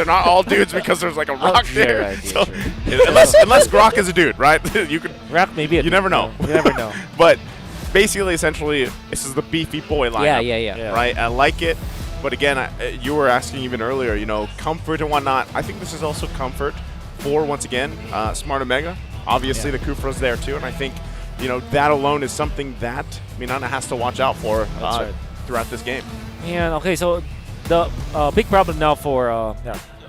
They're not all dudes because there's like a rock there. Right, so, unless Grok is a dude, right? You could. Rock maybe. You never know. You never know. But basically, essentially, this is the beefy boy lineup. Yeah. Right. I like it. But again, you were asking even earlier, you know, comfort and whatnot. I think this is also comfort for, once again, Smart Omega. Obviously, the Kufra's there too, and I think, you know, that alone is something that MNNE has to watch out for throughout this game. Yeah. Okay. So the big problem now for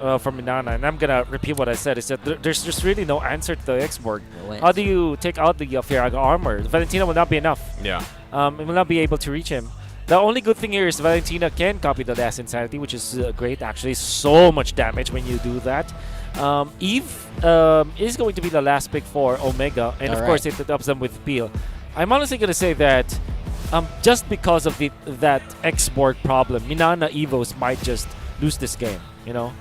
MNNE, and I'm gonna repeat what I said, is that there's just really no answer to the X-Borg. How do you take out the Firaga armor? Valentina will not be enough. Yeah. It will not be able to reach him. The only good thing here is Valentina can copy the last Insanity, which is great actually. So much damage when you do that. Eve is going to be the last pick for Omega, and of course it helps them with Peel. I'm honestly going to say that just because of that X-Borg problem, MNNE Evos might just lose this game, you know?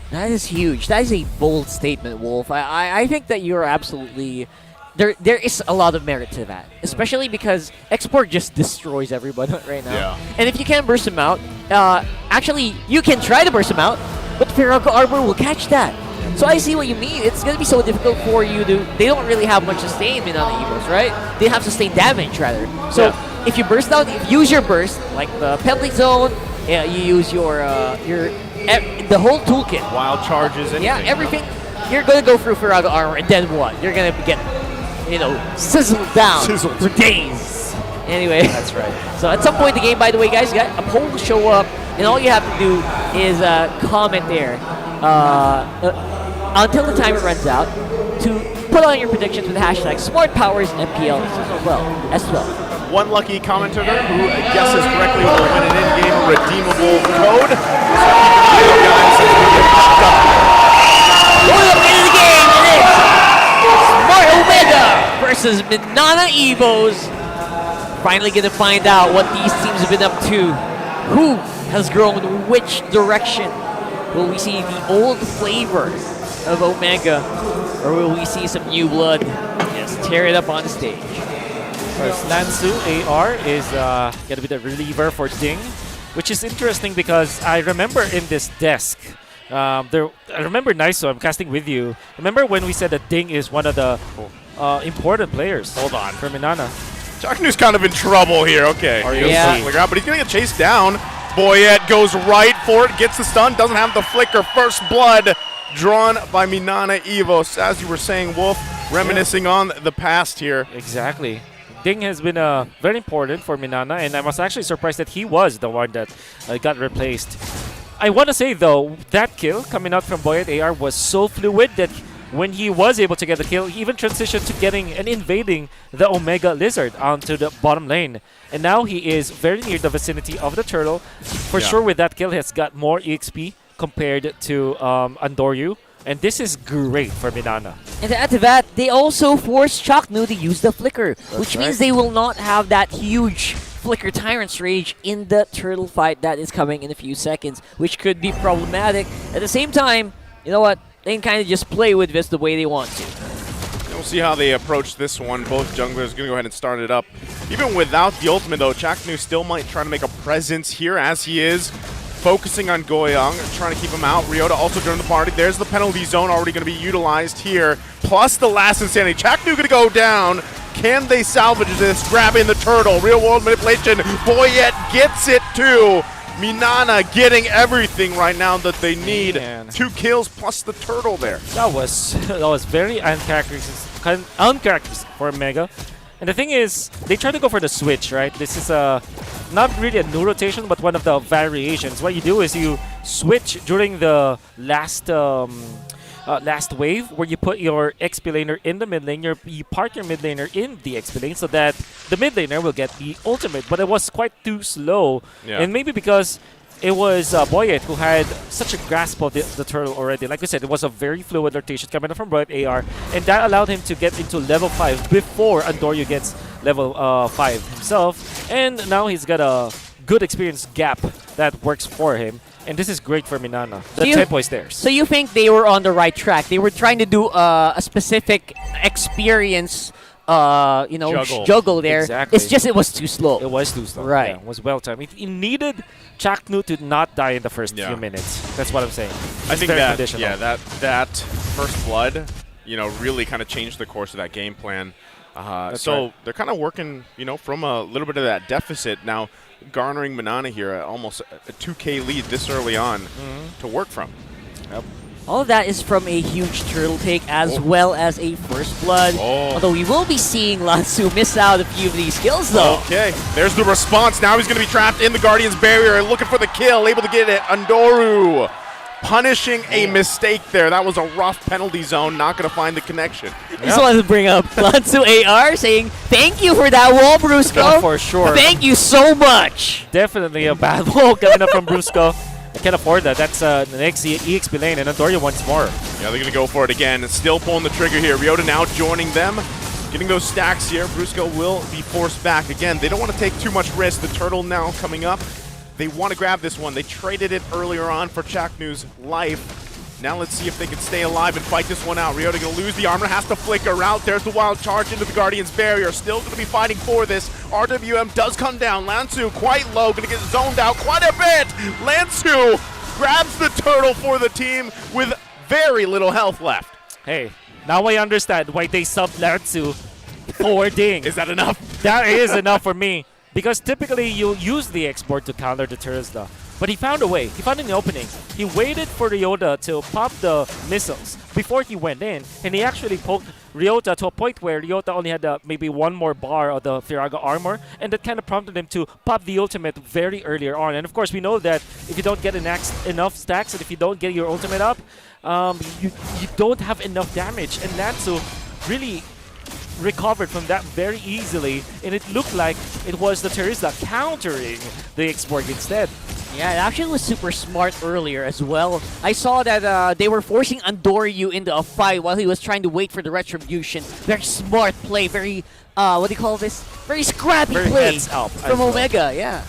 That is huge. That is a bold statement, Wolf. I think that you're absolutely... There is a lot of merit to that, especially because X-Borg just destroys everybody right now. Yeah. And if you can't burst him out, actually, you can try to burst him out, but Firaga Armor will catch that. So I see what you mean. It's going to be so difficult for you to... They don't really have much sustain in other Evos, right? They have sustained damage, rather. So if you burst out, if you use your burst, like the penalty zone, you use your the whole toolkit. Wild charges, anything. Yeah, everything. You're going to go through Firaga Armor, and then what? You're going to get... you know, sizzled down for days. Anyway. That's right. So at some point in the game, by the way, guys, a poll will show up, and all you have to do is comment there until the timer runs out to put on your predictions with the hashtag SmartPowersMPL as well. One lucky commenter who guesses correctly will win an in-game redeemable code. So keep an eye out, guys, as we get popped up here. Going up into the game, and it's Smart Omega versus MNNE Evos. Finally going to find out what these teams have been up to. Who has grown which direction? Will we see the old flavor of Omega, or will we see some new blood just tear it up on the stage? First, Lansu AR is going to be the reliever for Ding, which is interesting because I remember in this desk, I remember Naiso, I'm casting with you. Remember when we said that Ding is one of the important players? Hold on. For MNNE. Chaknu's kind of in trouble here. Okay. Yeah. But he's going to get chased down. Boyette goes right for it, gets the stun, doesn't have the flicker. First blood drawn by MNNE Evos. As you were saying, Wolf, reminiscing on the past here. Exactly. Ding has been very important for MNNE, and I was actually surprised that he was the one that got replaced. I want to say, though, that kill coming out from Boyette AR was so fluid that when he was able to get the kill, he even transitioned to getting and invading the Omega Lizard onto the bottom lane. And now he is very near the vicinity of the turtle. For sure, with that kill, he has got more EXP compared to Andoryu. And this is great for MNNE. And to add to that, they also forced Chaknu to use the flicker, which means they will not have that huge flicker Tyrant's Rage in the turtle fight that is coming in a few seconds, which could be problematic. At the same time, you know what? They can kind of just play with this the way they want to. We'll see how they approach this one. Both junglers going to go ahead and start it up. Even without the ultimate, though, Chaknu still might try to make a presence here, as he is focusing on Goyang, trying to keep him out. Ryota also joined the party. There's the penalty zone already going to be utilized here, plus the last Insanity. Chaknu going to go down. Can they salvage this? Grabbing the turtle. Real world manipulation. Boyette gets it too. MNNE getting everything right now that they need. Man. 2 kills plus the turtle there. That was very uncharacteristic for Mega. And the thing is, they try to go for the switch, right? This is not really a new rotation, but one of the variations. What you do is you switch during the last last wave, where you put your XP laner in the mid lane, you park your mid laner in the XP lane so that the mid laner will get the ultimate. But it was quite too slow, and maybe because it was Boyette who had such a grasp of the turtle already. Like I said, it was a very fluid rotation coming from Boyette AR, and that allowed him to get into level 5 before Andoryu gets level 5 himself. And now he's got a good experience gap that works for him. And this is great for MNNE. The tempo is theirs. So you think they were on the right track? They were trying to do a specific experience juggle there. Exactly. It's just it was too slow. It was too slow. Right. Yeah, it was well timed. It needed Chaknu to not die in the first few minutes. That's what I'm saying. I think very that conditional. that first blood, really kind of changed the course of that game plan. So they're kind of working, from a little bit of that deficit now, garnering MNNE here almost a 2K lead this early on to work from. Yep. All of that is from a huge turtle take as well as a first blood. Although we will be seeing Lansu miss out a few of these kills though. Okay, there's the response. Now he's going to be trapped in the Guardian's barrier, looking for the kill, able to get it. Andoru punishing a mistake there. That was a rough penalty zone, not going to find the connection. I just wanted to bring up Lansu AR saying, thank you for that wall, Brusco. For sure. Thank you so much. Definitely a bad wall coming up from Brusco. I can't afford that. That's the next EXP lane, and Andoria once more. Yeah, they're going to go for it again. Still pulling the trigger here. Ryota now joining them. Getting those stacks here. Brusco will be forced back. Again, they don't want to take too much risk. The turtle now coming up. They want to grab this one. They traded it earlier on for Chaknu's life. Now let's see if they can stay alive and fight this one out. Ryota going to lose the armor, has to flicker out. There's the wild charge into the Guardian's barrier. Still going to be fighting for this. RWM does come down. Lansu quite low, going to get zoned out quite a bit. Lansu grabs the turtle for the team with very little health left. Hey, now I understand why they subbed Lansu for Ding. Is that enough? That is enough for me. Because typically you use the export to counter the Turisda. But he found a way. He found an opening. He waited for Ryota to pop the missiles before he went in. And he actually poked Ryota to a point where Ryota only had maybe one more bar of the Firaga armor. And that kind of prompted him to pop the ultimate very earlier on. And of course, we know that if you don't get enough stacks and if you don't get your ultimate up, you don't have enough damage. And Lansu really recovered from that very easily, and it looked like it was the Teresa countering the export instead. Yeah, it actually was super smart earlier as well. I saw that they were forcing Andoryu into a fight while he was trying to wait for the retribution. Very smart play, very, what do you call this? Very scrappy play from Omega, yeah.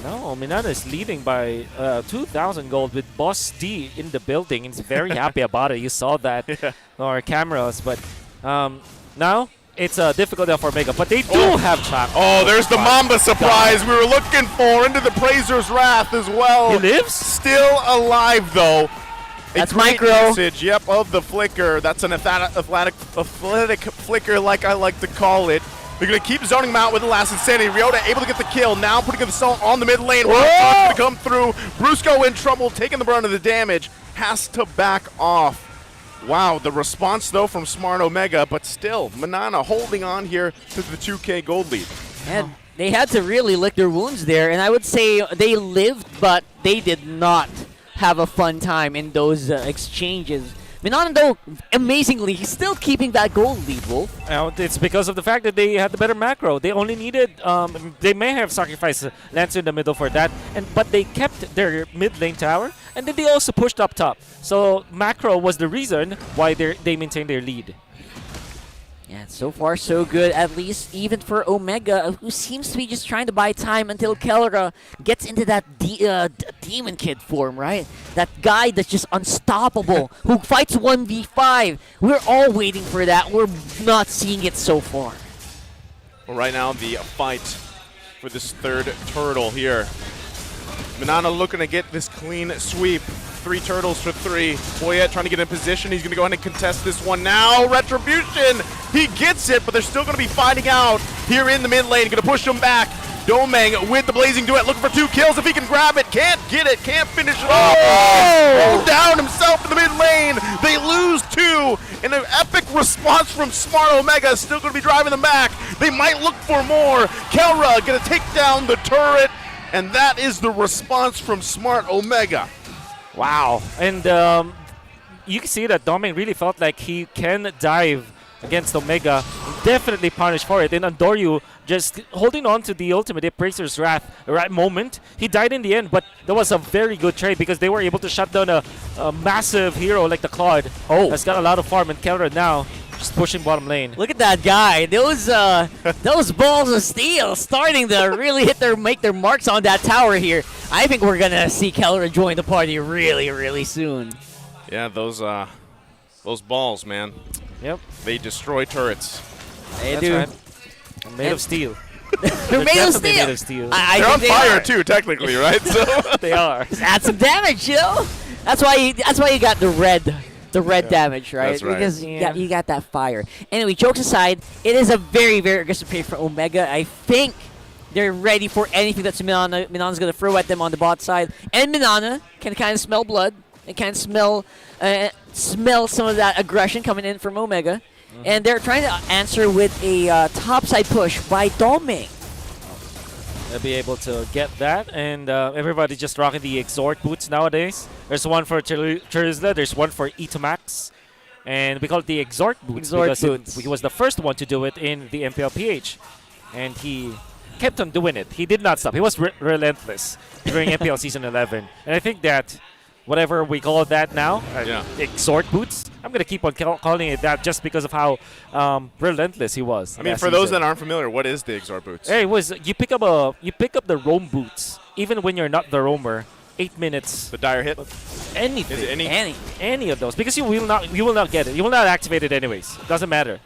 No, MNNE is leading by 2,000 gold with Boss D in the building. He's very happy about it. You saw that on our cameras, but now it's difficult for Omega, but they do have Chak. Oh, there's the Mamba surprise we were looking for into the Praiser's Wrath as well. He lives? Still alive, though. That's great micro. usage, of the flicker. That's an athletic flicker, like I like to call it. They're going to keep zoning him out with the last Insanity. Ryota able to get the kill. Now putting the assault on the mid lane. Going to come through. Brusco in trouble, taking the brunt of the damage. Has to back off. Wow, the response, though, from Smart Omega, but still, MNNE holding on here to the 2K gold lead. And they had to really lick their wounds there, and I would say they lived, but they did not have a fun time in those exchanges. MNNE, though, amazingly, he's still keeping that gold lead, Wolf. It's because of the fact that they had the better macro. They only needed, they may have sacrificed Lancer in the middle for that, but they kept their mid lane tower, and then they also pushed up top. So macro was the reason why they maintained their lead. Yeah, so far so good, at least even for Omega, who seems to be just trying to buy time until Kellera gets into that Demon Kid form, right? That guy that's just unstoppable, who fights 1v5. We're all waiting for that. We're not seeing it so far. Well, right now, the fight for this third turtle here. MNNE looking to get this clean sweep. 3 turtles for 3. Poyet trying to get in position. He's going to go ahead and contest this one now. Retribution! He gets it, but they're still going to be fighting out here in the mid lane. Going to push him back. Domeng with the Blazing Duet looking for 2 kills. If he can grab it, can't get it, can't finish it off. Rolled down himself in the mid lane. They lose 2. And an epic response from Smart Omega. Still going to be driving them back. They might look for more. Kelra going to take down the turret. And that is the response from Smart Omega. Wow. And you can see that Domeng really felt like he can dive against Omega. Definitely punished for it. And Andoryu just holding on to the ultimate Praiser's Wrath right moment. He died in the end, but that was a very good trade because they were able to shut down a massive hero like the Claude. That's got a lot of farm, and Kellera now just pushing bottom lane. Look at that guy. Those balls of steel starting to really make their marks on that tower here. I think we're going to see Kellera join the party really, really soon. Yeah, those balls, man. Yep. They destroy turrets. They That's do. right. I'm made of steel. They're made of definitely steel. made of steel. I They're on think they fire are. too, technically, right? So They are. Just add some damage, you know. That's why you got the red damage, right? That's right. Because Yeah. you got that fire. Anyway, jokes aside, it is a very, very aggressive play for Omega. I think they're ready for anything that's Minana's going to throw at them on the bot side. And Minana can kind of smell blood. They can smell some of that aggression coming in from Omega. And they're trying to answer with a topside push by Doming. They'll be able to get that, and everybody just rocking the Exhort boots nowadays. There's one for Charizla, there's one for Etomax, and we call it the Exhort boots Exhort because boots. he was the first one to do it in the MPL PH, and he kept on doing it. He did not stop. He was relentless during MPL Season 11, and I think that whatever we call that now, Exhort boots, I'm going to keep on calling it that just because of how relentless he was. I mean, for those that aren't familiar, what is the Exhort boots? Hey, it was you pick up the roam boots even when you're not the roamer. 8 minutes. The dire hit. Anything. Is it any of those because you will not get it. You will not activate it anyways. Doesn't matter.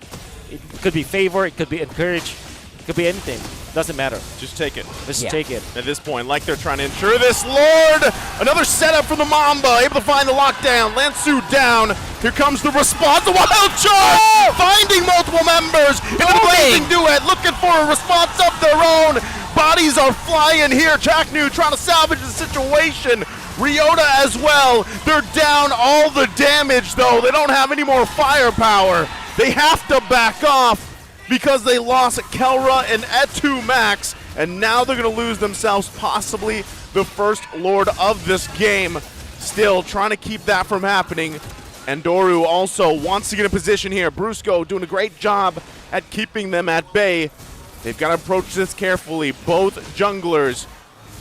It could be favor. It could be encourage. It could be anything. Doesn't matter. Just take it. Just take it. At this point, like they're trying to ensure this. Lord! Another setup from the Mamba. Able to find the lockdown. Lansu down. Here comes the response. The Wild Charge! Finding multiple members in the blazing duet. Looking for a response of their own. Bodies are flying here. Chaknu trying to salvage the situation. Ryota as well. They're down all the damage, though. They don't have any more firepower. They have to back off because they lost Kelra and Etu Max, and now they're going to lose themselves possibly the first Lord of this game. Still trying to keep that from happening. And Doru also wants to get in position here. Brusco doing a great job at keeping them at bay. They've got to approach this carefully. Both junglers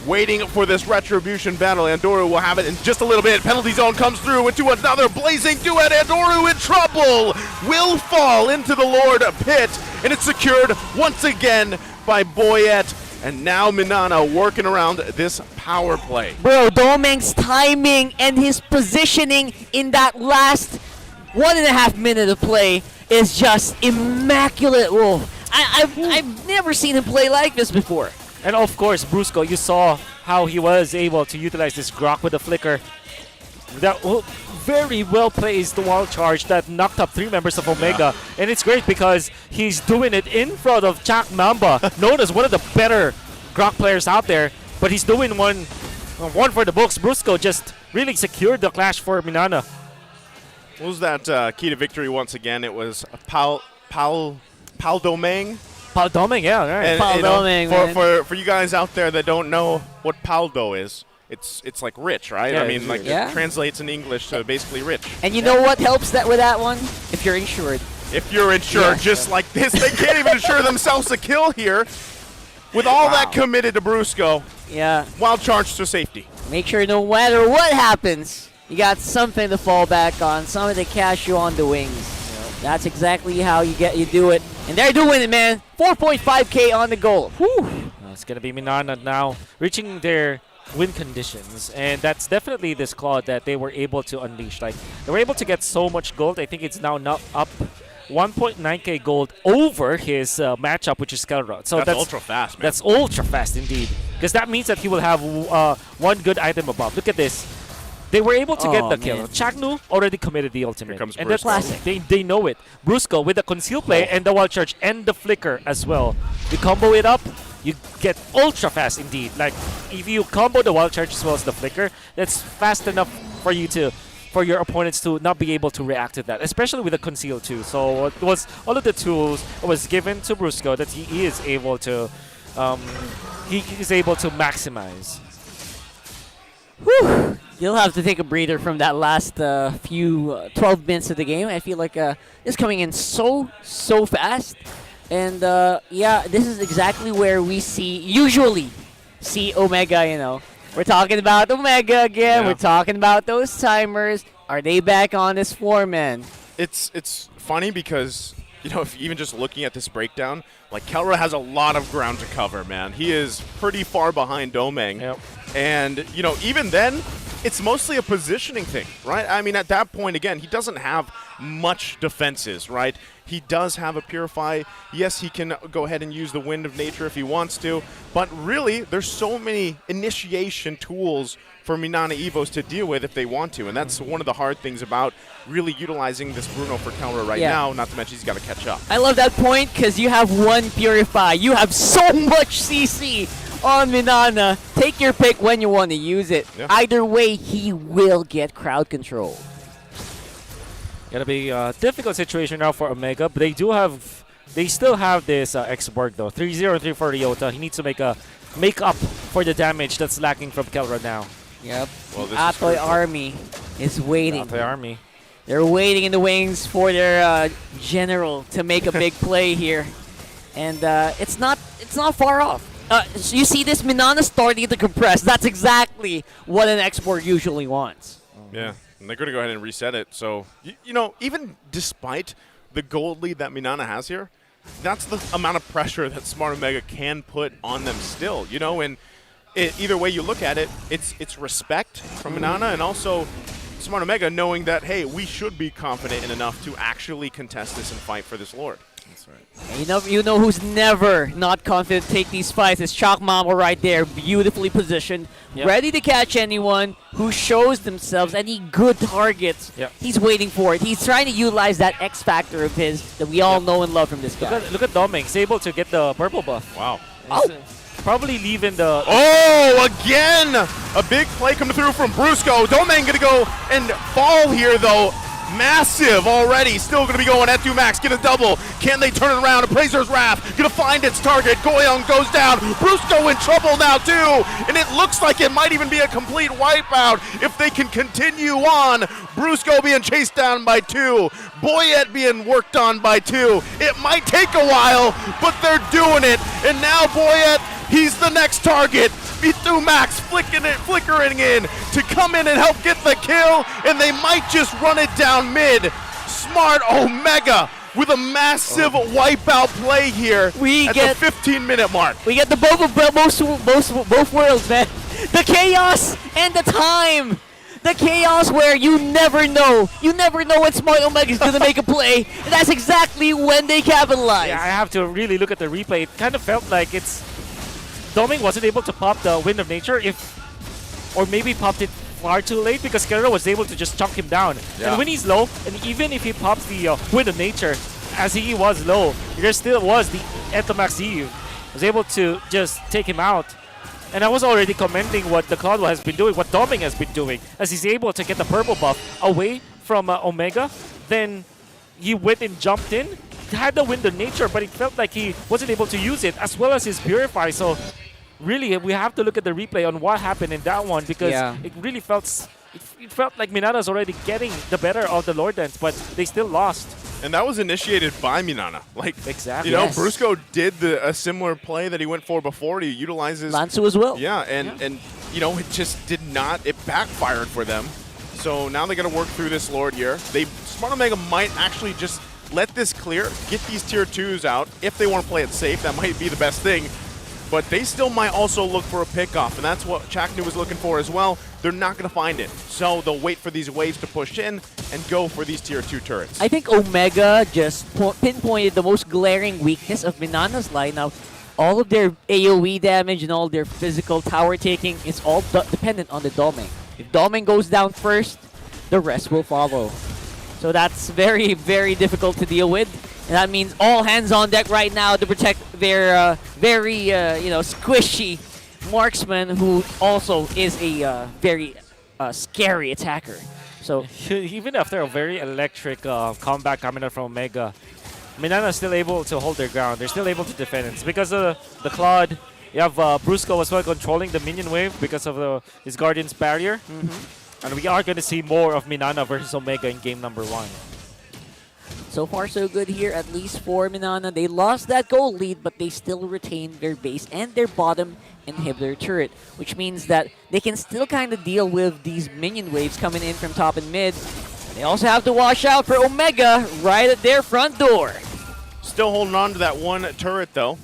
waiting for this retribution battle. Andoru will have it in just a little bit. Penalty zone comes through into another blazing duet. Andoru in trouble. Will fall into the Lord pit. And it's secured once again by Boyette. And now Minana working around this power play. Bro, Doming's timing and his positioning in that last 1.5 minutes of play is just immaculate. Whoa. I've never seen him play like this before. And of course, Brusco, you saw how he was able to utilize this Grok with the flicker. That very well placed wild charge that knocked up 3 members of Omega. And it's great because he's doing it in front of Chak Mamba, known as one of the better Grok players out there. But he's doing one for the books. Brusco just really secured the clash for Minana. What was that key to victory once again? It was Pal Doming. Paldoming, yeah, right. And, Pal you know, Doming, man. for you guys out there that don't know what Paldo is, it's like rich, right? Yeah, I mean, it's like rich. Yeah. it translates in English to basically rich. And you know what helps that with that one? If you're insured. If you're insured just like this, they can't even insure themselves a kill here. With all that committed to Brusco, Yeah. wild charge to safety. Make sure no matter what happens, you got something to fall back on, something to catch you on the wings. That's exactly how you do it. And they're doing it, man. 4.5K on the goal. Whew. It's going to be Minana now reaching their win conditions. And that's definitely this claw that they were able to unleash. Like, they were able to get so much gold. I think it's now up 1.9K gold over his matchup, which is Kelra. So that's ultra fast, man. That's ultra fast indeed. Because that means that he will have one good item above. Look at this. They were able to get the kill. Chaknu already committed the ultimate. Here comes and Brusco. that's they know it. Brusco with the conceal play and the wild charge and the flicker as well. You combo it up, you get ultra fast indeed. Like if you combo the wild charge as well as the flicker, that's fast enough for you for your opponents to not be able to react to that, especially with the conceal too. So it was all of the tools was given to Brusco that he is able to maximize. Whew. You'll have to take a breather from that last few 12 minutes of the game. I feel like it's coming in so fast. And yeah, this is exactly where we usually see Omega, you know. We're talking about Omega again. Yeah. We're talking about those timers. Are they back on this form, man? It's funny because, you know, if even just looking at this breakdown, like Kelra has a lot of ground to cover, man. He is pretty far behind Domeng. Yep. And, you know, even then, it's mostly a positioning thing, right? I mean, at that point, again, he doesn't have much defenses, right? He does have a Purify. Yes, he can go ahead and use the Wind of Nature if he wants to, but really, there's so many initiation tools for MNNE Evos to deal with if they want to, and that's one of the hard things about really utilizing this Bruno for Kelra right now, not to mention he's got to catch up. I love that point because you have one Purify. You have so much CC on MNNE. Take your pick when you want to use it. Yeah. Either way, he will get crowd control. Gonna be a difficult situation now for Omega, but they still have this X-Borg though. 3-0-3 for Ryota. He needs to make up for the damage that's lacking from Kelra now. Yep. Well, this Atoy Army is waiting. The Army. They're waiting in the wings for their general to make a big play here, and it's not far off. So you see this MNNE starting to compress. That's exactly what an export usually wants. Yeah, and they're going to go ahead and reset it. So, you know, even despite the gold lead that MNNE has here, that's the amount of pressure that Smart Omega can put on them still, you know, and either way you look at it, it's respect from MNNE and also Smart Omega knowing that, hey, we should be confident enough to actually contest this and fight for this Lord. That's right. And you know who's never not confident to take these fights is Chalk Mama right there, beautifully positioned, ready to catch anyone who shows themselves, any good targets. He's waiting for it. He's trying to utilize that X factor of his that we all know and love from this guy. Look at Doming. He's able to get the purple buff. Wow. Probably leaving the... Oh, again! A big play coming through from Brusco. Domain going to go and fall here, though. Massive already. Still going to be going at 2 max. Get a double. Can they turn it around? Appraiser's Wrath. Going to find its target. Goyoung goes down. Brusco in trouble now, too. And it looks like it might even be a complete wipeout if they can continue on. Brusco being chased down by 2. Boyette being worked on by 2. It might take a while, but they're doing it. And now Boyette, he's the next target. B2 Max flickering in to come in and help get the kill, and they might just run it down mid. Smart Omega with a massive wipeout play here at the 15-minute mark. We get the both worlds, man. The chaos and the time. The chaos where you never know. You never know when Smart Omega is going to make a play. And that's exactly when they capitalize. Yeah, I have to really look at the replay. It kind of felt like Doming wasn't able to pop the Wind of Nature or maybe popped it far too late because Kelra was able to just chunk him down. And when he's low, and even if he pops the Wind of Nature, as he was low, there still was the Entomax Eve. Was able to just take him out. And I was already commenting what the Cloud has been doing, what Doming has been doing, as he's able to get the purple buff away from Omega. Then he went and jumped in, had the Wind of Nature, but it felt like he wasn't able to use it, as well as his Purify. So really, we have to look at the replay on what happened in that one because it really felt like MNNE's already getting the better of the Lord Dance, but they still lost. And that was initiated by MNNE. Like, exactly. You know, Brusco did a similar play that he went for before. He utilizes Lansu as well. Yeah, and you know, it just did not. It backfired for them. So now they got to work through this Lord here. Smart Omega might actually just let this clear, get these tier 2s out. If they want to play it safe, that might be the best thing. But they still might also look for a pickoff, and that's what Chaknu was looking for as well. They're not going to find it. So they'll wait for these waves to push in and go for these tier 2 turrets. I think Omega just pinpointed the most glaring weakness of MNNE's lineup. All of their AoE damage and all their physical tower taking is all dependent on the Doming. If Doming goes down first, the rest will follow. So that's very, very difficult to deal with. And that means all hands on deck right now to protect their very, squishy marksman, who also is a very scary attacker. So even after a very electric comeback coming out from Omega, MNNE is still able to hold their ground. They're still able to defend. It's because of the Claude. You have Brusco as well controlling the minion wave because of his Guardian's barrier. And we are going to see more of MNNE versus Omega in game number 1. So far, so good here, at least for MNNE. They lost that gold lead, but they still retain their base and their bottom inhibitor turret, which means that they can still kind of deal with these minion waves coming in from top and mid. They also have to watch out for Omega right at their front door. Still holding on to that one turret, though.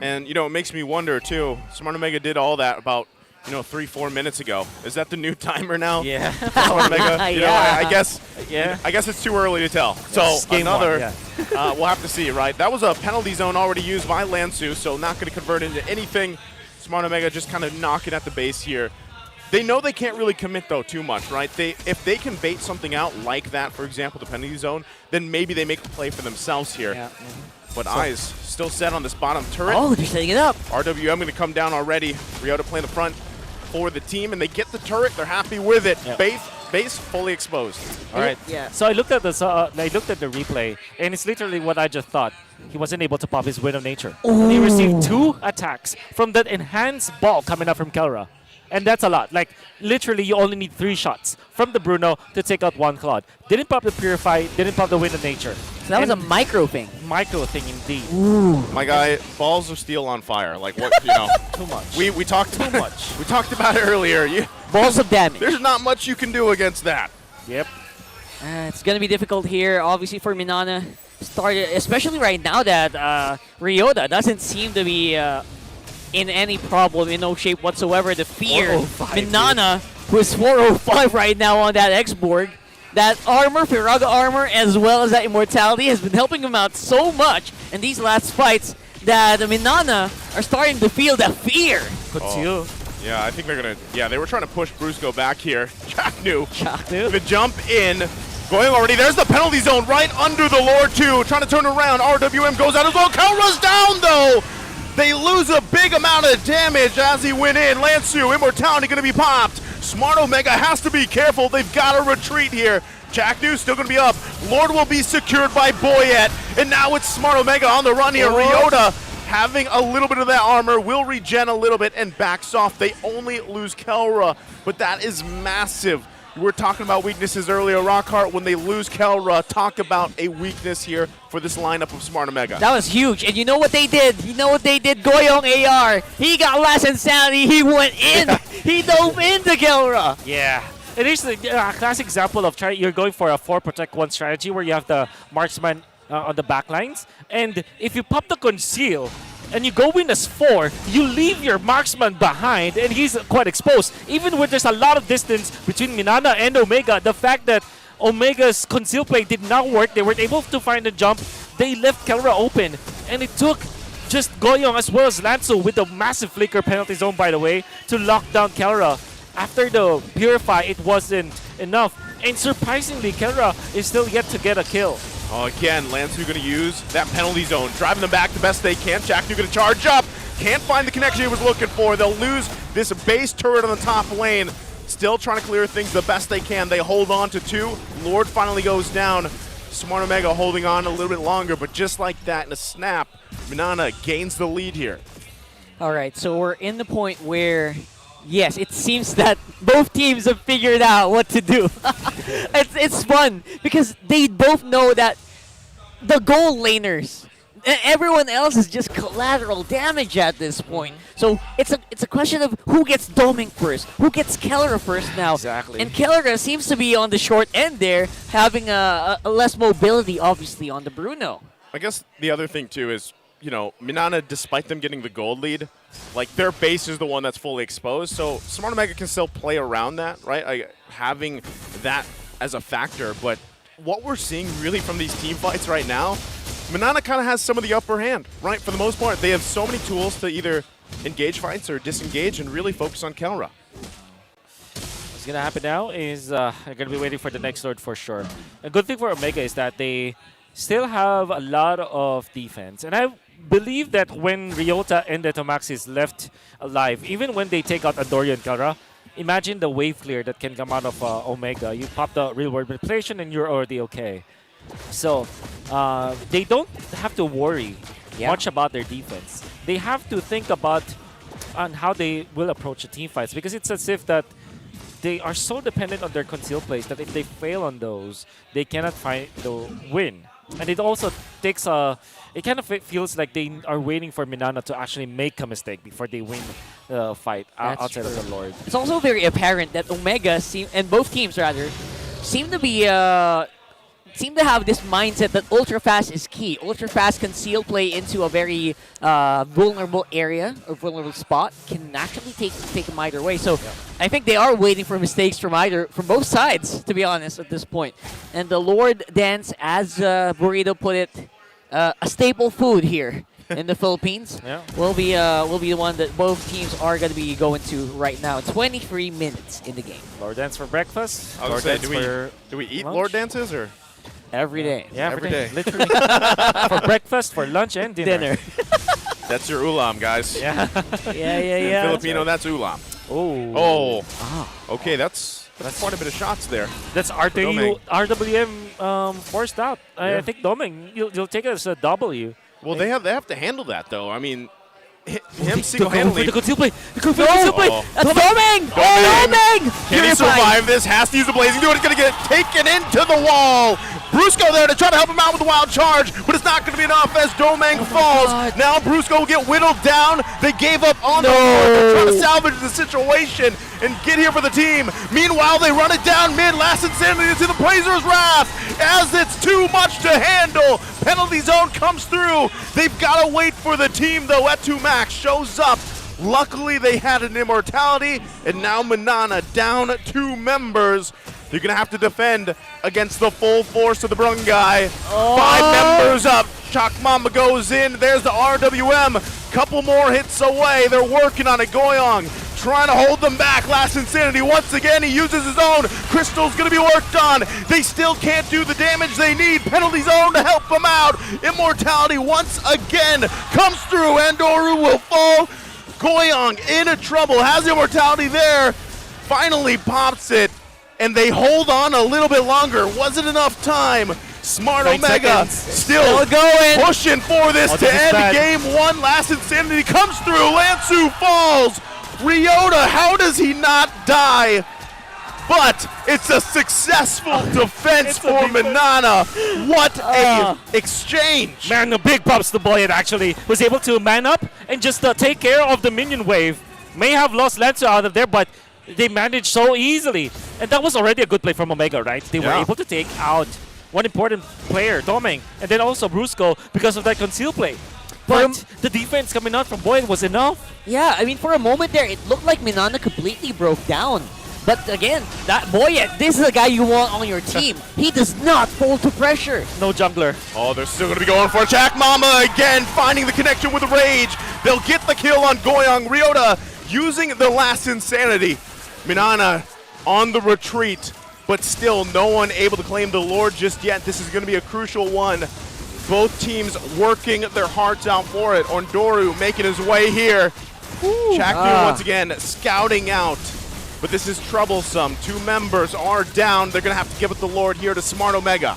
And, you know, it makes me wonder, too. Smart Omega did all that about you know, 3-4 minutes ago. Is that the new timer now? Yeah. Omega? You know, Yeah. I guess. Yeah. I guess it's too early to tell. So It's game one, another. yeah. We'll have to see, right? That was a penalty zone already used by Lansu, so not going to convert into anything. Smart Omega just kind of knocking at the base here. They know they can't really commit, though, too much, right? If they can bait something out like that, for example, the penalty zone, then maybe they make the play for themselves here. Yeah. But eyes still set on this bottom turret. Oh, they're setting it up. RWM going to come down already. Ryota playing the front for the team, and they get the turret. They're happy with it. Yep. Base fully exposed. All right. Yeah. So I looked at the replay, and it's literally what I just thought. He wasn't able to pop his Wind of Nature. And he received 2 attacks from that enhanced ball coming up from Kelra. And that's a lot. Like, literally, you only need 3 shots from the Bruno to take out 1 Claude. Didn't pop the Purify, didn't pop the Wind of Nature. So that was a And micro thing. micro thing indeed. My guy, balls of steel on fire. Like what, you know. Too much. We talked Too about much. We talked about it earlier. Balls of damage. There's not much you can do against that. Yep. It's going to be difficult here, obviously, for MNNE. Started, especially right now that Ryota doesn't seem to be in any problem, in no shape whatsoever. The fear, 405, MNNE, who is 405 right now on that X-Borg. That armor, Firaga armor, as well as that immortality, has been helping him out so much in these last fights that MNNE are starting to feel the fear. Couture. Yeah, I think they're going to... Yeah, they were trying to push Brusco back here. Chaknu. Chaknu. The jump in. Going already. There's the penalty zone right under the Lord, too. Trying to turn around. RWM goes out as well. Kelra's down, though. They lose a big amount of damage as he went in. Lansu, immortality going to be popped. Smart Omega has to be careful. They've got to retreat here. Chaknu still going to be up. Lord will be secured by Boyet. And now it's Smart Omega on the run here. Ryota having a little bit of that armor, will regen a little bit and backs off. They only lose Kelra, but that is massive. We were talking about weaknesses earlier. Rockhart, when they lose Kelra, talk about a weakness here for this lineup of Smart Omega. That was huge. And you know what they did? You know what they did? Goyong AR. He got last insanity. He went in. He dove into Kelra. Yeah. It is a classic example of you're going for a 4 protect 1 strategy where you have the marksman on the back lines. And if you pop the conceal and you go in as 4, you leave your marksman behind and he's quite exposed. Even when there's a lot of distance between MNNE and Omega, the fact that Omega's conceal play did not work, they weren't able to find the jump, they left Kelra open. And it took just Goyong as well as Lansu with the massive flicker penalty zone, by the way, to lock down Kelra. After the Purify, it wasn't enough. And surprisingly, Kelra is still yet to get a kill. Oh, again, Lansu going to use that penalty zone, driving them back the best they can. Chaknu going to charge up. Can't find the connection he was looking for. They'll lose this base turret on the top lane. Still trying to clear things the best they can. They hold on to 2. Lord finally goes down. Smart Omega holding on a little bit longer, but just like that, in a snap, MNNE gains the lead here. All right, so we're in the point where, yes, it seems that both teams have figured out what to do. It's fun because they both know that the goal laners, everyone else is just collateral damage at this point. So it's a question of who gets doming first, who gets Kelra first now. Exactly. And Kelra seems to be on the short end there, having a less mobility, obviously, on the Bruno. I guess the other thing, too, is, you know, MNNE, despite them getting the gold lead, like, their base is the one that's fully exposed, so Smart Omega can still play around that, right? Like, having that as a factor, but what we're seeing really from these team fights right now, MNNE kind of has some of the upper hand, right? For the most part, they have so many tools to either engage fights or disengage and really focus on Kelra. What's going to happen now is they're going to be waiting for the next Lord for sure. A good thing for Omega is that they still have a lot of defense. And I believe that when Ryota and Detomax is left alive, even when they take out Andorio and Kelra, imagine the wave clear that can come out of Omega. You pop the real world manipulation and you're already okay. So they don't have to worry much about their defense. They have to think about on how they will approach the team fights, because it's as if that they are so dependent on their conceal plays that if they fail on those, they cannot find the win. And it also takes it kind of feels like they are waiting for MNNE to actually make a mistake before they win the fight outside of the Lord. It's also very apparent that Omega and both teams rather seem to be seem to have this mindset that ultra fast is key. Ultra fast conceal play into a very vulnerable area or vulnerable spot can actually take them either way. So I think they are waiting for mistakes from both sides, to be honest, at this point. And the Lord Dance, as Burrito put it, a staple food here in the Philippines, will be the one that both teams are going to be going to right now. 23 minutes in the game. Lord Dance for breakfast. I was Lord gonna Dance say, do we eat lunch? Lord Dances or? Every day. Yeah, Every day. Literally. For breakfast, for lunch, and dinner. That's your ulam, guys. Yeah. Yeah. In Filipino, that's ulam. Oh. Oh. Okay, that's quite a bit of shots there. That's Domeng. RWM forced out. I think Domeng, you'll take it as a W. Well, they have to handle that though. I mean, him single-handedly. The conceal play. The conceal play. That's Domeng! Domeng! Can he survive this? Has to use the blazing dude. It's going to get taken into the wall. Brusco there to try to help him out with the wild charge, but it's not going to be enough as Domeng falls. Now Brusco will get whittled down. They gave up on the board. They're trying to salvage the situation and get here for the team. Meanwhile, they run it down mid. Last Insanity into the Blazers' wrath as it's too much to handle. Penalty zone comes through. They've got to wait for the team, though. Etu Max shows up. Luckily, they had an immortality, and now Manana down 2 members. They're going to have to defend against the full force of the Barangay. 5 members up. Chalk Mamba goes in. There's the RWM. Couple more hits away. They're working on it. Goyong trying to hold them back. Last Insanity once again. He uses his own. Crystal's going to be worked on. They still can't do the damage they need. Penalty zone to help them out. Immortality once again comes through. Andoru will fall. Goyong in trouble. Has immortality there. Finally pops it. And they hold on a little bit longer. Wasn't enough time. Smart Omega still going, pushing for this to end game 1. Last Insanity comes through. Lansu falls. Ryota, how does he not die? But it's a successful defense for Manana. What a exchange. Man, the big props to Boyet actually was able to man up and just take care of the minion wave. May have lost Lancer out of there, but they managed so easily. And that was already a good play from Omega, right? They were able to take out one important player, Domeng, and then also Brusco because of that conceal play. But the defense coming out from Boyd was enough. Yeah, I mean, for a moment there, it looked like Manana completely broke down. But again, that Boyet, this is a guy you want on your team. He does not fold to pressure. No jungler. Oh, they're still going to be going for Jack Mama again, finding the connection with the Rage. They'll get the kill on Goyong. Ryota using the Last Insanity. Manana on the retreat, but still no one able to claim the Lord just yet. This is going to be a crucial one. Both teams working their hearts out for it. Ondoru making his way here. Chaknu once again scouting out. But this is troublesome. 2 members are down. They're going to have to give it the Lord here to Smart Omega.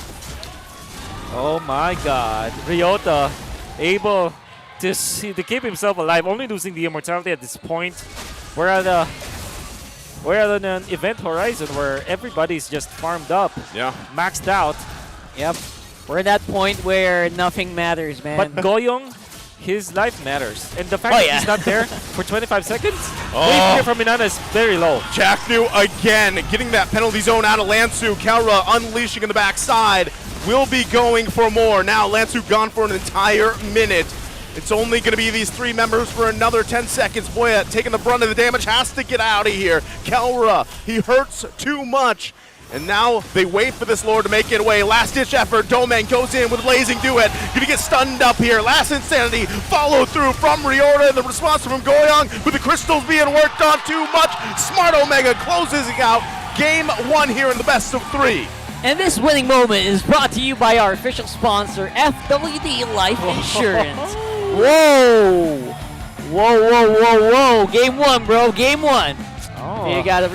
Oh my god. Ryota able to keep himself alive, only losing the immortality at this point. We're at an event horizon where everybody's just farmed up. Yeah. Maxed out. Yep. We're at that point where nothing matters, man. But Goyong, his life matters. And the fact that he's not there for 25 seconds, wave here from Minana is very low. Chaknu again, getting that penalty zone out of Lansu. Kelra unleashing in the backside. Will be going for more. Now Lansu gone for an entire minute. It's only going to be these 3 members for another 10 seconds. Boya taking the brunt of the damage, has to get out of here. Kelra, he hurts too much. And now they wait for this Lord to make it away. Last-ditch effort. Domeng goes in with Blazing Duet. Gonna get stunned up here. Last Insanity follow through from Ryota. And the response from Goyong with the crystals being worked on too much. Smart Omega closes out game 1 here in the best of 3. And this winning moment is brought to you by our official sponsor, FWD Life Insurance. Whoa! Whoa, whoa, whoa, whoa. Game 1, bro. Game 1. Oh. You got to